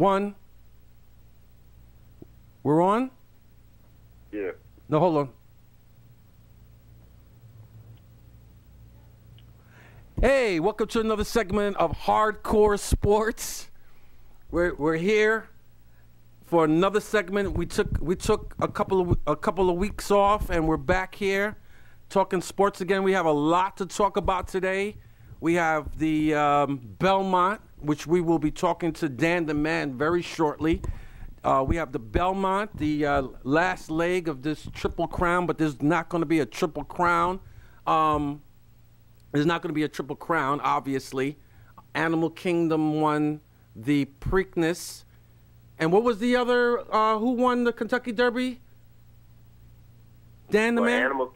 One. We're on? Yeah. No, hold on. Hey, welcome to another segment of Hardcore Sports. We're here for another segment. We took a couple of weeks off, and we're back here talking sports again. We have a lot to talk about today. We have the Belmont, which we will be talking to Dan the Man very shortly. We have the Belmont, the last leg of this Triple Crown, but there's not going to be a Triple Crown. There's not going to be a Triple Crown, obviously. Animal Kingdom won the Preakness. And what was the other, who won the Kentucky Derby? Dan the Man? Animal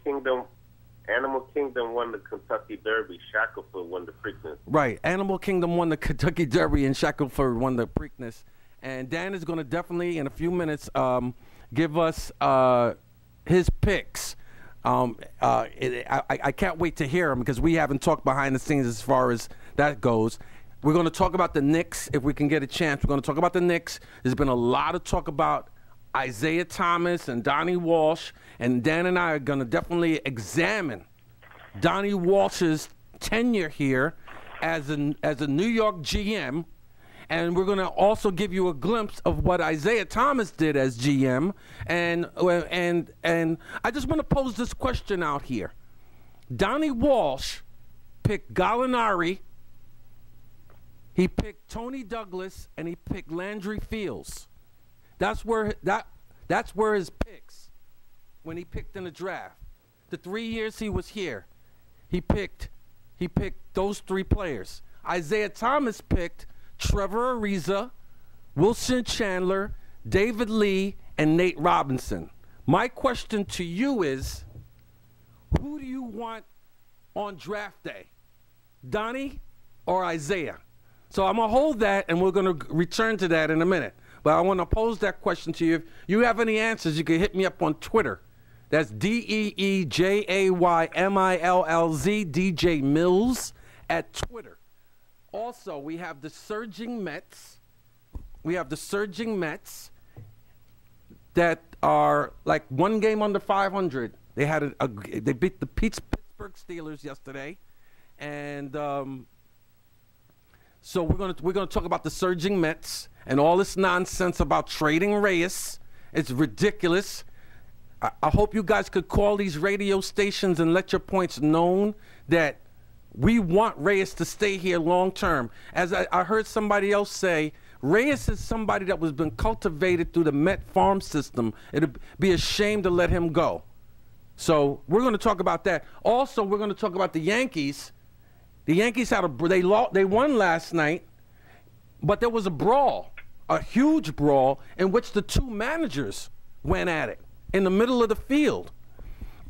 Kingdom won the Kentucky Derby. Shackelford won the Preakness. Right. Animal Kingdom won the Kentucky Derby, and Shackelford won the Preakness. And Dan is going to definitely, in a few minutes, give us his picks. I can't wait to hear him because we haven't talked behind the scenes as far as that goes. We're going to talk about the Knicks if we can get a chance. We're going to talk about the Knicks. There's been a lot of talk about Isiah Thomas and Donnie Walsh, and Dan and I are going to definitely examine Donnie Walsh's tenure here as a New York GM. And we're going to also give you a glimpse of what Isiah Thomas did as GM. And I just want to pose this question out here. Donnie Walsh picked Gallinari, he picked Tony Douglas, and he picked Landry Fields. That's where his picks when he picked in the draft. The 3 years he was here, he picked those three players. Isiah Thomas picked Trevor Ariza, Wilson Chandler, David Lee, and Nate Robinson. My question to you is, who do you want on draft day? Donnie or Isiah? So I'm going to hold that, and we're going to return to that in a minute. But I want to pose that question to you. If you have any answers, you can hit me up on Twitter. That's DeeJaymillz, DJ Mills at Twitter. Also, we have the surging Mets. We have the surging Mets that are like one game under 500. They had they beat the Pittsburgh Steelers yesterday, and so we're gonna talk about the surging Mets and all this nonsense about trading Reyes. It's ridiculous. I hope you guys could call these radio stations and let your points known that we want Reyes to stay here long term. As I heard somebody else say, Reyes is somebody that was been cultivated through the Met farm system. It'd be a shame to let him go. So we're going to talk about that. Also, we're going to talk about the Yankees. The Yankees they won last night, but there was a brawl, a huge brawl, in which the two managers went at it in the middle of the field.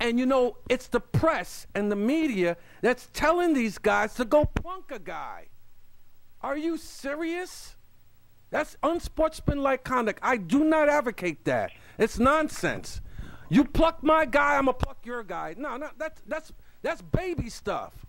And, you know, it's the press and the media that's telling these guys to go plunk a guy. Are you serious? That's unsportsmanlike conduct. I do not advocate that. It's nonsense. You pluck my guy, I'm going to pluck your guy. No, that's baby stuff.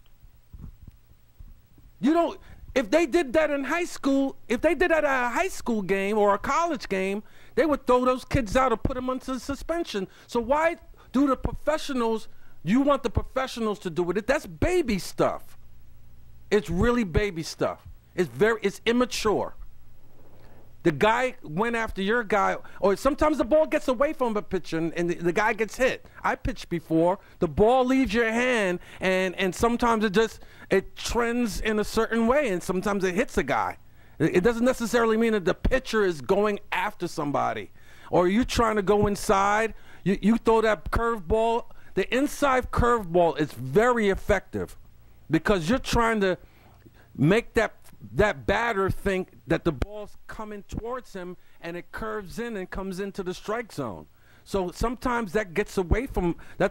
You don't, if they did that in high school, if they did that at a high school game or a college game, they would throw those kids out or put them under suspension. So why do the professionals, you want the professionals to do it? That's baby stuff. It's really baby stuff. It's immature. The guy went after your guy, or sometimes the ball gets away from a pitcher and the guy gets hit. I pitched before. The ball leaves your hand, and sometimes it trends in a certain way, and sometimes it hits a guy. It doesn't necessarily mean that the pitcher is going after somebody. Or you trying to go inside, you throw that curveball. The inside curveball is very effective because you're trying to make that batter think that the ball's coming towards him, and it curves in and comes into the strike zone. So sometimes that gets away from a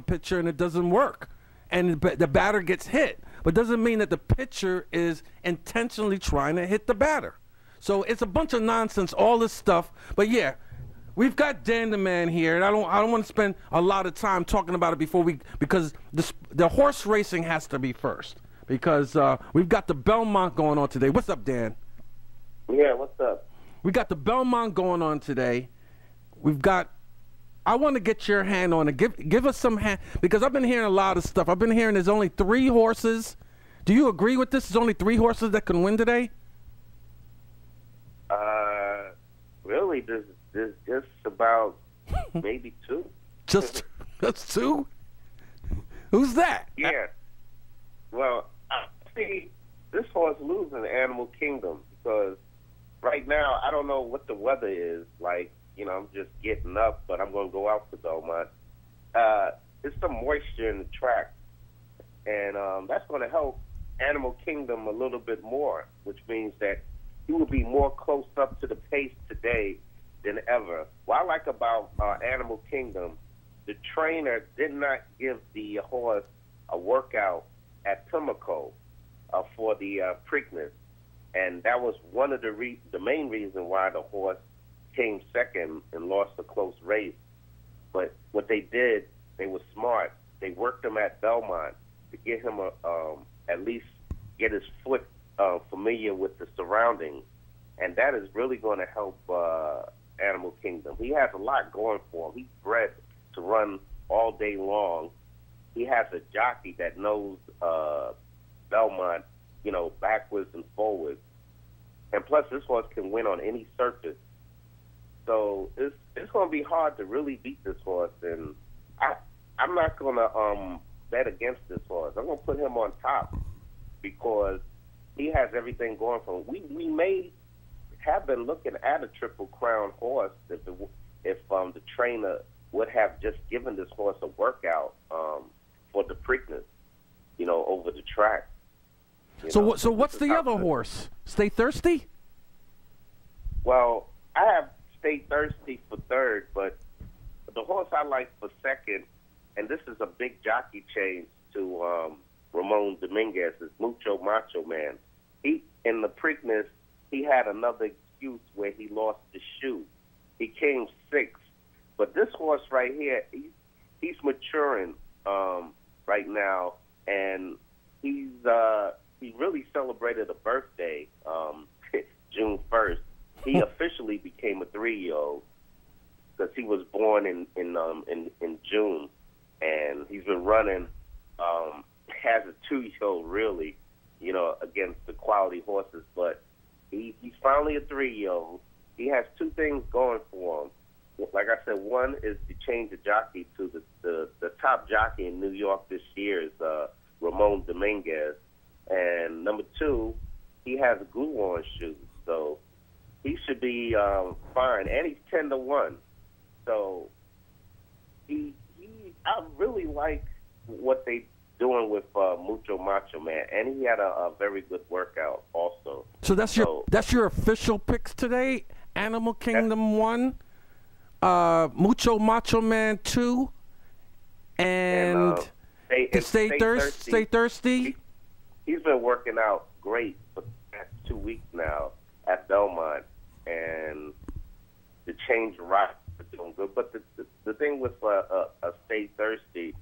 pitcher, and it doesn't work, and the batter gets hit. But doesn't mean that the pitcher is intentionally trying to hit the batter. So it's a bunch of nonsense, all this stuff. But yeah, we've got Dan the Man here, and I don't want to spend a lot of time talking about it because the horse racing has to be first. Because we've got the Belmont going on today. What's up, Dan? Yeah, what's up? We got the Belmont going on today. We've got. I want to get your hand on it. Give us some hand, because I've been hearing a lot of stuff. I've been hearing there's only 3 horses. Do you agree with this? There's only 3 horses that can win today? Really, there's just about maybe 2. Just 2? Who's that? Yeah. Well, I see this horse losing Animal Kingdom because right now I don't know what the weather is like. I'm just getting up, but I'm going to go out to Belmont. There's some moisture in the track, and that's going to help Animal Kingdom a little bit more, which means that he will be more close up to the pace today than ever. What I like about Animal Kingdom, the trainer did not give the horse a workout at Pimlico for the Preakness, and that was one of the main reason why the horse came second and lost a close race. But what they did, they were smart. They worked him at Belmont to get him at least get his foot familiar with the surroundings, and that is really going to help Animal Kingdom. He has a lot going for him. He's bred to run all day long. He has a jockey that knows Belmont, backwards and forwards, and plus this horse can win on any surface. So it's going to be hard to really beat this horse, and I'm not going to bet against this horse. I'm going to put him on top because he has everything going for him. We may have been looking at a Triple Crown horse if the trainer would have just given this horse a workout for the Preakness, over the track. So what's the other horse? Stay Thirsty? Well, I have Stay Thirsty for third, but the horse I like for second, and this is a big jockey change to Ramon Dominguez, is Mucho Macho Man. He in the Preakness, he had another excuse where he lost the shoe. He came 6th, but this horse right here, he's maturing right now, and he really celebrated a birthday June 1st. He officially became a 3-year-old because he was born in June, and he's been running as a 2-year-old really, against the quality horses. But he's finally a 3-year-old. He has 2 things going for him. Like I said, one is to change the jockey to the top jockey in New York this year is Ramon Dominguez, and number 2, he has glue on shoes, so he should be fine, and he's 10-1. So I really like what they doing with Mucho Macho Man, and he had a very good workout also. So that's your official picks today. Animal Kingdom 1, Mucho Macho Man 2, and Stay Thirsty. He's been working out great for the past 2 weeks now at Belmont, and the change right are doing good. But the thing with a Stay Thirsty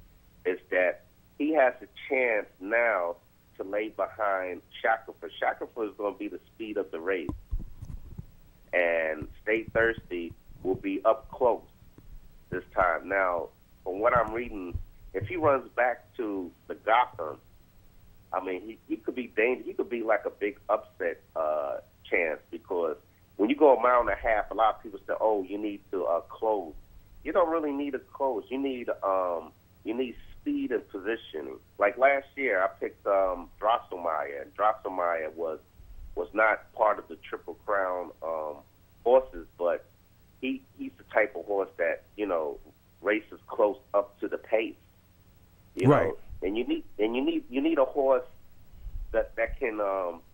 is that he has a chance now to lay behind Shackelford. Shackelford is going to be the speed of the race, and Stay Thirsty will be up close this time. Now, from what I'm reading, if he runs back to the Gotham, I mean, he could be dangerous. He could be like a big upset chance, because when you go a mile and a half, a lot of people say, "Oh, you need to close." You don't really need to close. You need speed and positioning. Like last year, I picked Drosselmeyer, and Drosselmeyer was not part of the Triple Crown horses, but he's the type of horse that races close up to the pace. You know, and you need a horse that can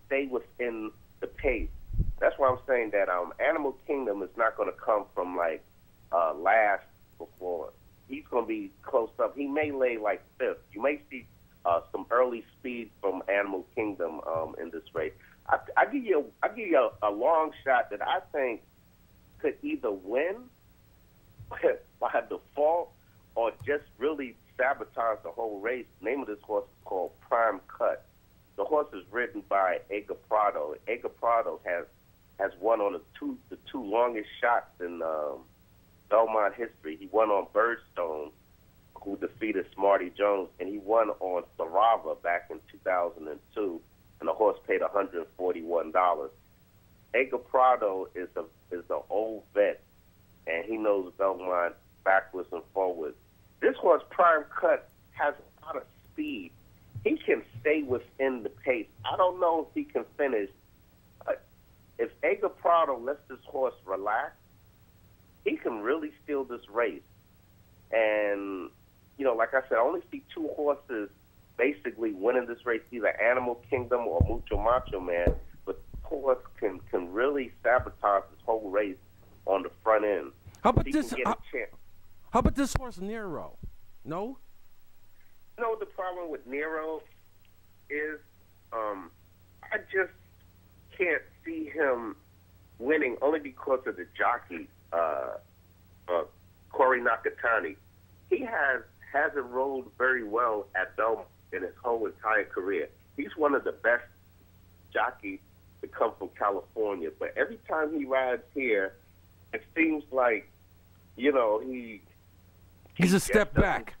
stay within the pace. That's why I'm saying that Animal Kingdom is not going to come from like last before. He's going to be close up. He may lay like 5th. You may see some early speed from Animal Kingdom in this race. I give you a long shot that I think could either win by default or just really sabotage the whole race. The name of this horse is called Prime Cut. The horse is ridden by Edgar Prado. Edgar Prado has has won on the two longest shots in Belmont history. He won on Birdstone, who defeated Smarty Jones, and he won on Sarava back in 2002, and the horse paid $141. Edgar Prado is an old vet, and he knows Belmont backwards and forwards. This horse, Prime Cut, has a lot of speed. He can stay within the pace. I don't know if he can finish. If Edgar Prado lets this horse relax, he can really steal this race. And, you know, like I said, I only see two horses basically winning this race, either Animal Kingdom or Mucho Macho Man. But the horse can really sabotage this whole race on the front end. How about this? How about this horse Nero? No? You know, the problem with Nero is I just can't see him winning only because of the jockey, Corey Nakatani. He hasn't rolled very well at Belmont in his whole entire career. He's one of the best jockeys to come from California, but every time he rides here, it seems like, you know, he's a step back.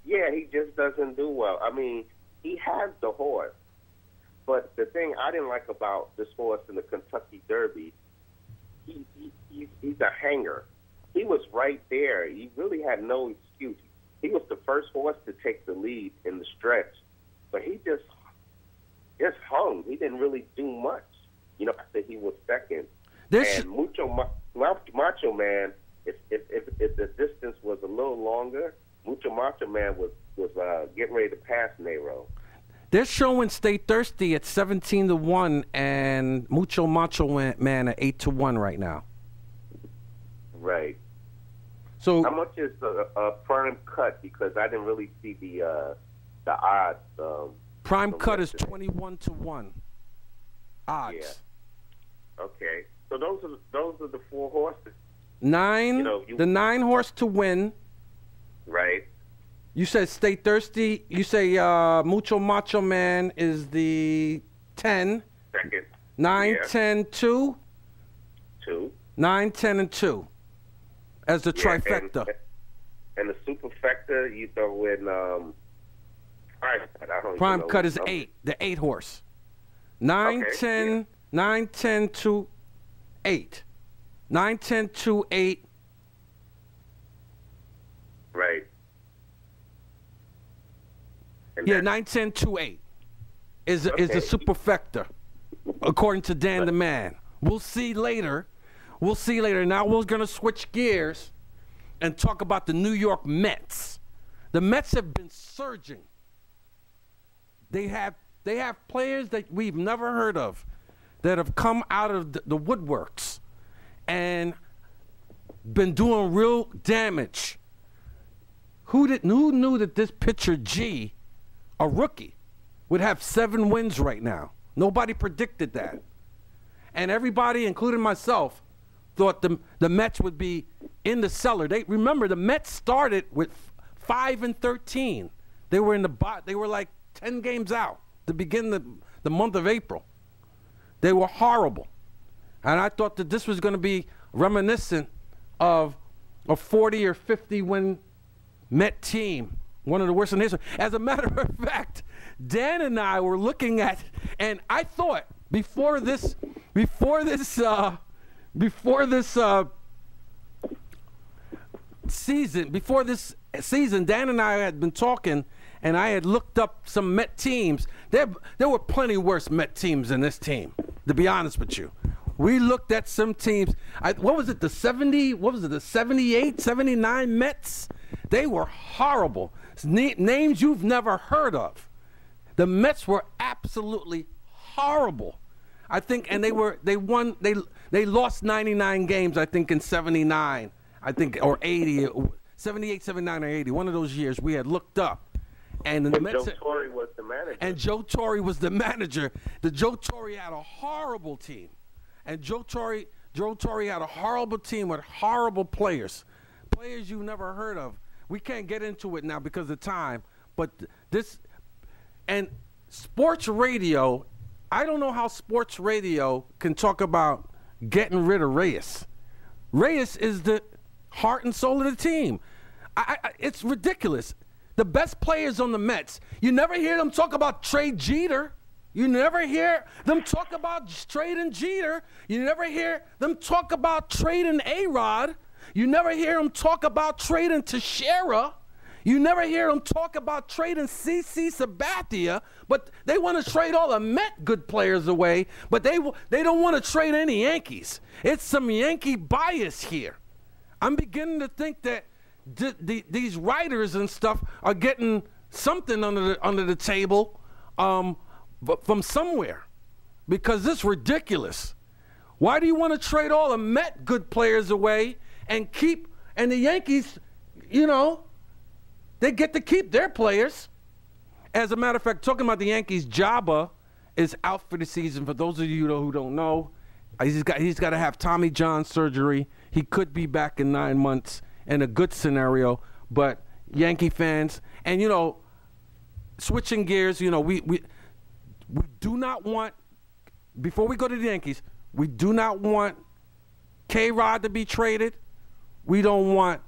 He just doesn't do well. I mean, he has the horse, but the thing I didn't like about this horse in the Kentucky Derby, he's a hanger. He was right there. He really had no excuse. He was the first horse to take the lead in the stretch, but he just hung. He didn't really do much, you know, after he was second. And Macho Man, if the distance was a little longer, Mucho Macho Man was getting ready to pass Nero. They're showing Stay Thirsty at 17-1 and Mucho Macho Man at 8-1 right now. Right. So how much is the Prime Cut? Because I didn't really see the odds. Prime Cut is 21-1 odds. Yeah. Okay. So those are the four horses. The 9 horse to win. Right. You said Stay Thirsty. You say Mucho Macho Man is the 10. Second. 9, 10, 2. 2. 9, 10, and 2 as the trifecta. And the superfecta, you throw in Prime Cut is 8. The 8 horse. 9, 10, 9, 10, 2, 8. 9, 10, 2, 8. Right. And 9, 10, 2, 8 is the superfecta, according to Dan the Man. We'll see later. Now we're going to switch gears and talk about the New York Mets. The Mets have been surging. They have players that we've never heard of that have come out of the woodworks and been doing real damage. Who knew that this pitcher G, a rookie, would have 7 wins right now? Nobody predicted that. And everybody, including myself, thought the Mets would be in the cellar. Remember, the Mets started with 5-13. They were they were like 10 games out to begin the month of April. They were horrible. And I thought that this was going to be reminiscent of a 40 or 50 win Met team, one of the worst in history. As a matter of fact, Dan and I were looking at, and I thought before this season, Dan and I had been talking, and I had looked up some Met teams. There were plenty worse Met teams than this team, to be honest with you. We looked at some teams. What was it, the 78, 79 Mets? They were horrible. Names you've never heard of. The Mets were absolutely horrible. I think, and they lost 99 games, I think, in 79, I think, or 80, 78, 79, or 80. One of those years we had looked up. And the Mets, Joe Torre was the manager. And Joe Torre was the manager. Joe Torre had a horrible team. And Joe Torre had a horrible team with horrible players you never heard of. We can't get into it now because of time, but this, and sports radio I don't know how sports radio can talk about getting rid of Reyes. Reyes is the heart and soul of the team. It's ridiculous. The best players on the Mets, you never hear them talk about trade Jeter. You never hear them talk about trading Jeter. You never hear them talk about trading A-Rod. You never hear them talk about trading Teixeira. You never hear them talk about trading CC Sabathia, but they want to trade all the Met good players away, but they don't want to trade any Yankees. It's some Yankee bias here. I'm beginning to think that these writers and stuff are getting something under the table from somewhere, because it's ridiculous. Why do you want to trade all the Met good players away and the Yankees, you know, they get to keep their players? As a matter of fact, talking about the Yankees, Jabba is out for the season. For those of you who don't know, he's got to have Tommy John surgery. He could be back in 9 months in a good scenario. But Yankee fans, and you know, switching gears, you know, we do not want, before we go to the Yankees, we do not want K-Rod to be traded. We don't want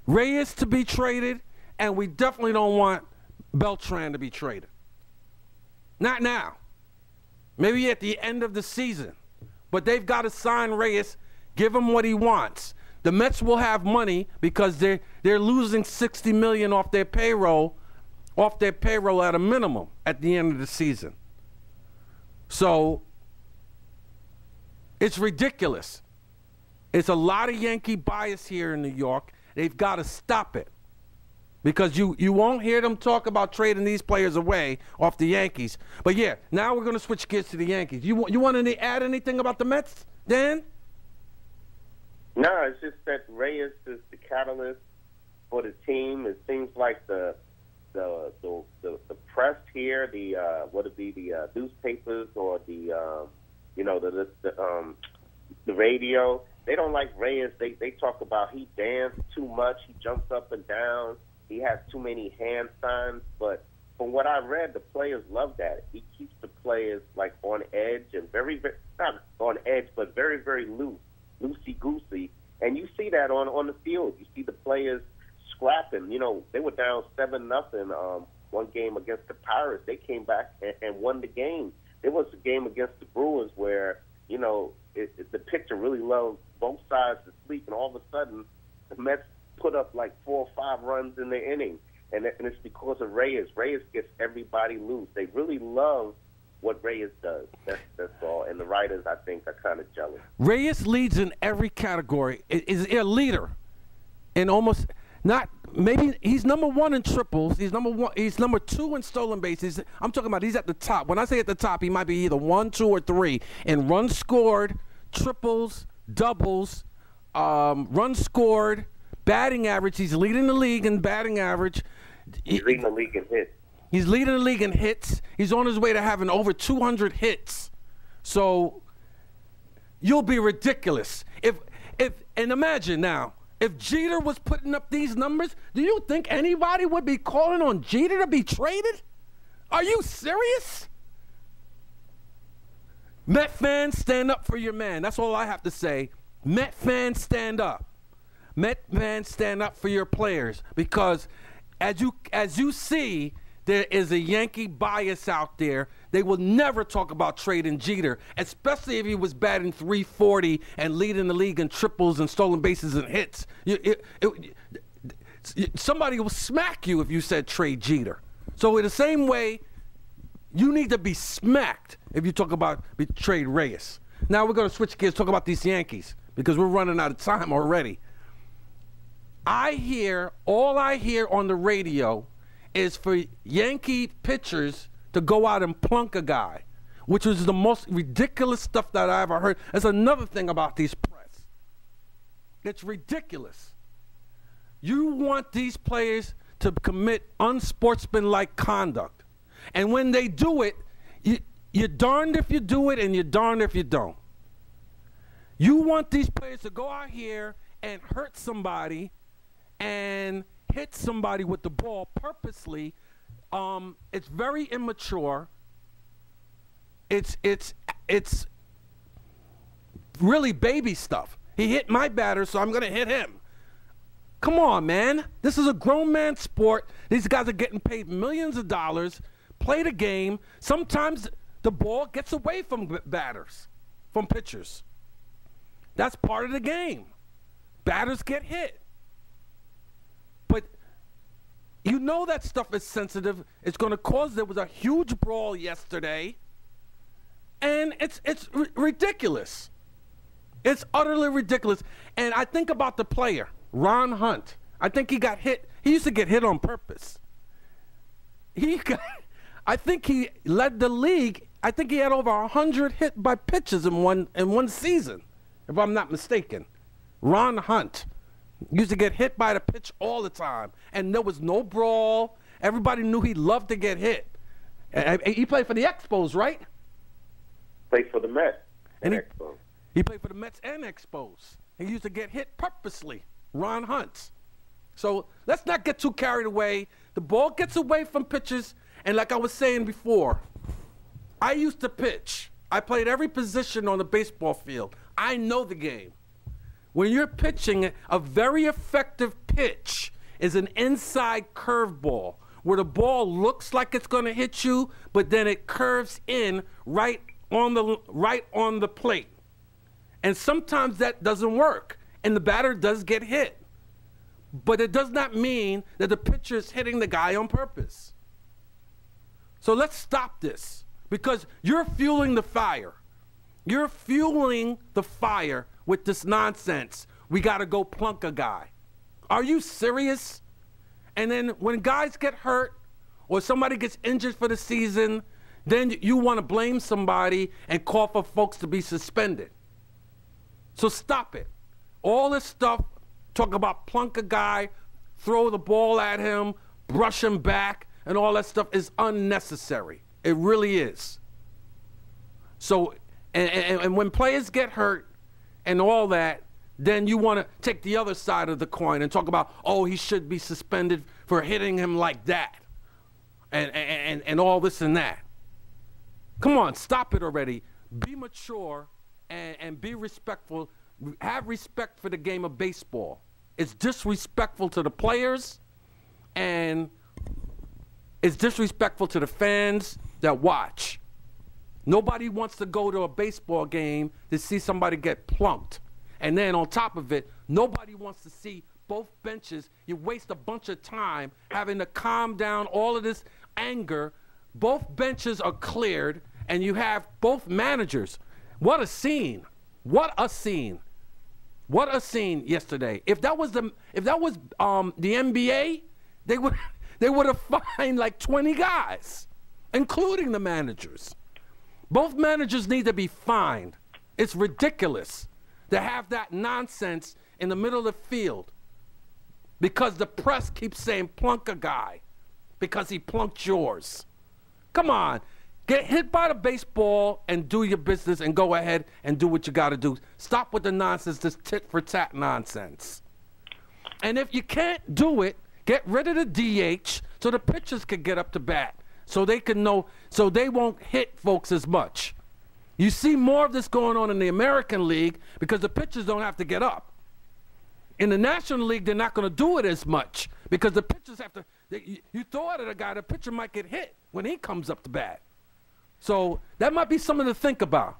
Reyes to be traded, and we definitely don't want Beltran to be traded. Not now. Maybe at the end of the season. But they've got to sign Reyes, give him what he wants. The Mets will have money because they're losing $60 million off their payroll at a minimum at the end of the season. So it's ridiculous. It's a lot of Yankee bias here in New York. They've got to stop it, because you won't hear them talk about trading these players away off the Yankees. But yeah, now we're going to switch gears to the Yankees. You want to add anything about the Mets, Dan? No, it's just that Reyes is the catalyst for the team. It seems like the press here, the newspapers or the radio. They don't like Reyes. They talk about he dances too much. He jumps up and down. He has too many hand signs. But from what I read, the players love that. He keeps the players like on edge and very, very not on edge, but very, very loose, loosey-goosey. And you see that on the field. You see the players scrapping. You know, they were down 7-0 one game against the Pirates. They came back and won the game. There was a game against the Brewers where, you know, the pitcher really loved both sides to sleep, and all of a sudden the Mets put up like 4 or 5 runs in the inning, and it's because of Reyes. Reyes gets everybody loose. They really love what Reyes does. That's all. And the writers, I think, are kind of jealous. Reyes leads in every category. Is a leader in almost not maybe he's number 1 in triples. He's number 1. He's number 2 in stolen bases. I'm talking about he's at the top. When I say at the top, he might be either 1, 2, or 3 in runs scored, triples, doubles, runs scored, batting average. He's leading the league in batting average. He's leading the league in hits. He's leading the league in hits. He's on his way to having over 200 hits. So you'll be ridiculous. And imagine now, if Jeter was putting up these numbers, do you think anybody would be calling on Jeter to be traded? Are you serious? Met fans, stand up for your man. That's all I have to say. Met fans, stand up. Met fans, stand up for your players, because as you see, there is a Yankee bias out there. They will never talk about trading Jeter, especially if he was batting .340 and leading the league in triples and stolen bases and hits. Somebody will smack you if you said trade Jeter. So in the same way, you need to be smacked if you talk about trade Reyes. Now we're going to switch gears, talk about these Yankees, because we're running out of time already. All I hear on the radio is for Yankee pitchers to go out and plunk a guy, which was the most ridiculous stuff that I ever heard. That's another thing about these press. It's ridiculous. You want these players to commit unsportsmanlike conduct. And when they do it, you're darned if you do it and you're darned if you don't. You want these players to go out here and hurt somebody and hit somebody with the ball purposely. It's very immature. it's really baby stuff. He hit my batter, so I'm going to hit him. Come on, man. This is a grown man sport. These guys are getting paid millions of dollars. Play the game. Sometimes the ball gets away from batters, from pitchers. That's part of the game. Batters get hit. But you know that stuff is sensitive. It's going to cause, there was a huge brawl yesterday, and it's ridiculous. It's utterly ridiculous. And I think about the player, Ron Hunt. I think he got hit. He used to get hit on purpose. I think he led the league. I think he had over 100 hit by pitches in one season, if I'm not mistaken. Ron Hunt used to get hit by the pitch all the time, and there was no brawl. Everybody knew he loved to get hit. He played for the Expos, right? Played for the Mets and Expos. He played for the Mets and Expos. He used to get hit purposely, Ron Hunt. So let's not get too carried away. The ball gets away from pitchers, and like I was saying before, I used to pitch. I played every position on the baseball field. I know the game. When you're pitching, a very effective pitch is an inside curveball where the ball looks like it's going to hit you, but then it curves in right on the plate. And sometimes that doesn't work, and the batter does get hit. But it does not mean that the pitcher is hitting the guy on purpose. So let's stop this, because you're fueling the fire. You're fueling the fire with this nonsense. We got to go plunk a guy. Are you serious? And then when guys get hurt or somebody gets injured for the season, then you want to blame somebody and call for folks to be suspended. So stop it. All this stuff, talk about plunk a guy, throw the ball at him, brush him back, and all that stuff is unnecessary. It really is. So, and when players get hurt and all that, then you want to take the other side of the coin and talk about, oh, he should be suspended for hitting him like that, and all this and that. Come on, stop it already. Be mature and be respectful. Have respect for the game of baseball. It's disrespectful to the players, and it's disrespectful to the fans that watch. Nobody wants to go to a baseball game to see somebody get plunked. And then on top of it, nobody wants to see both benches. You waste a bunch of time having to calm down all of this anger. Both benches are cleared, and you have both managers. What a scene. What a scene. What a scene yesterday. If that was the NBA, they would have fined like 20 guys, including the managers. Both managers need to be fined. It's ridiculous to have that nonsense in the middle of the field because the press keeps saying plunk a guy because he plunked yours. Come on. Get hit by the baseball and do your business and go ahead and do what you got to do. Stop with the nonsense, this tit-for-tat nonsense. And if you can't do it, get rid of the DH so the pitchers can get up to bat, so they can know, so they won't hit folks as much. You see more of this going on in the American League because the pitchers don't have to get up. In the National League, they're not going to do it as much because the pitchers have to, you throw it at a guy, the pitcher might get hit when he comes up to bat. So that might be something to think about.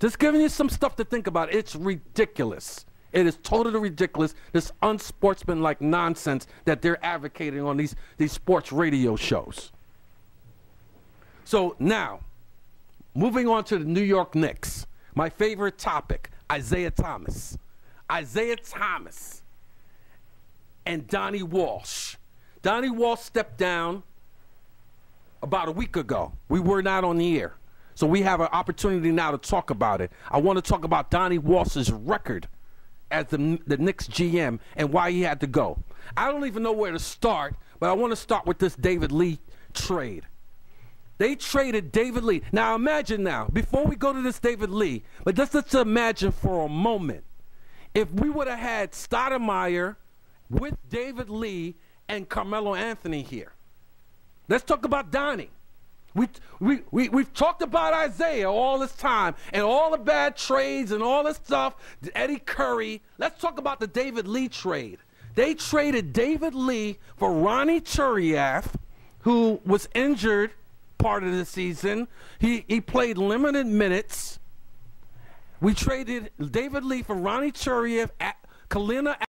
Just giving you some stuff to think about. It's ridiculous. It is totally ridiculous, this unsportsmanlike nonsense that they're advocating on these sports radio shows. So now, moving on to the New York Knicks, my favorite topic, Isiah Thomas. Isiah Thomas and Donnie Walsh. Donnie Walsh stepped down about a week ago. We were not on the air. So we have an opportunity now to talk about it. I want to talk about Donnie Walsh's record as the Knicks GM and why he had to go. I don't even know where to start, but I want to start with this David Lee trade. They traded David Lee. Now imagine now, before we go to this David Lee, but let's imagine for a moment, if we would have had Stoudemire with David Lee and Carmelo Anthony here. Let's talk about Donnie. We've talked about Isiah all this time and all the bad trades and all this stuff. Eddie Curry. Let's talk about the David Lee trade. They traded David Lee for Ronnie Turiaf, who was injured part of the season. He played limited minutes. We traded David Lee for Ronnie Turiaf, Kalina